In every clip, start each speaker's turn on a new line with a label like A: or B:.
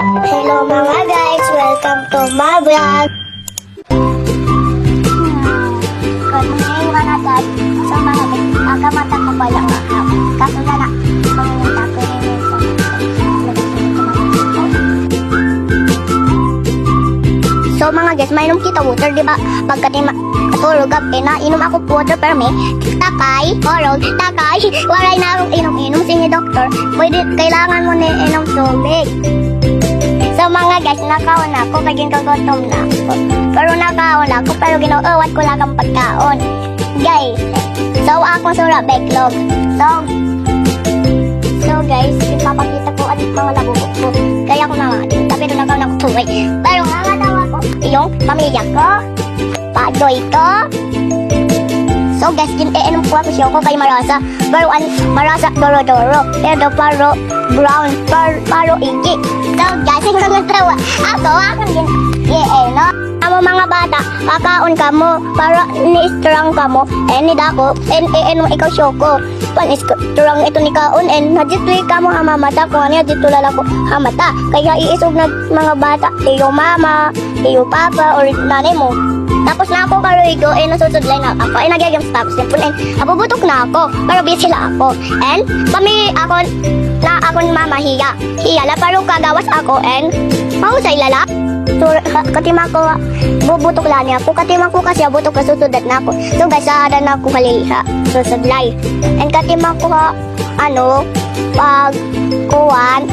A: Hello mga guys, welcome to my vlog. Ngayon mga guys, so mga guys, agamata ko pala nga. Kaso na na, pangunita ko rin yung so mga guys, mainom kita water, di ba? Pagkatima katulog gabi na inom ako water pero may takay, orog, takay. Waray na akong inom-inom sa inyo doktor. Pwede, kailangan mo na inom tubig. So mga guys, nakaon ako, kaging kagutom na ako. Pero nakaon ako, pero ginuuwat ko lang ang pagkaon. Guys, so akong sura backlog. So guys, ipapakita ko at mga labubok ko. Kaya ko na nga, tapi doon nakaon ako tuloy. Pero nga daw ako, yung pamilya ko, padoy ko. So guys, ginainom ko ako siya ko kay Marasa. Pero Marasa doro-doro. Pero paro brown, paro iki. So guys, yung mga trawa. Ako ginainom. Amo mga bata, kakaon ka mo, para ni-strong ka mo, ni dako, inom ikaw syoko. Pan-strong ito ni kaon, naditoy ka mo hamamata, kung ano dito lalako hamata. Kaya iisog na mga bata, iyo mama, iyo papa, or nanay mo. Tapos na ako karoigo, nasusudlay na ako, nagyagam sa tapos nipon, abubutok na ako, pero busy sila ako. Kami ako, na akong mama hiya la, pero kagawas ako, mahusay lala. So, katima ko, bubutok lang niya ako. Katima ko kasi butok ka susudat na ako. So guys, saadan na ako kaliliha. Susudlay. Katima ko pag kuwan,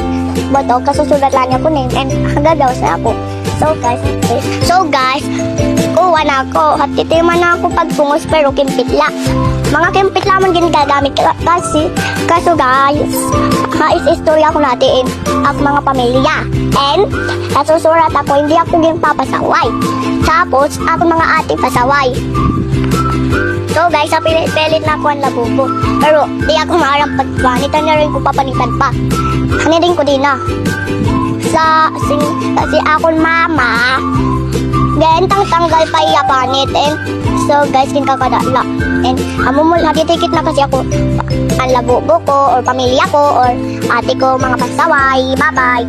A: butok, kasusudat lang niya ako name. Hanggang daw sa ako. So guys, kuwan ako. Hatitiman na ako pagpungos pero kimpitla. Mga kimpitla man ginagamit kasi. Kaso guys, istorya ko natin ang mga pamilya. Nasusurat ako, hindi ako papasaway. Tapos, ako mga ating pasaway. So guys, sa pilit na ako ang labubo. Pero, di ako maarang pagpanitan na rin ko papanitan pa. Hanirin ko din na. Kasi akong mama, gantang tanggal pa iyapanit. So guys, kinkakadala. Hatitikit na kasi ako ang labubo ko, or pamilya ko, or ate ko, mga pasaway. Bye-bye.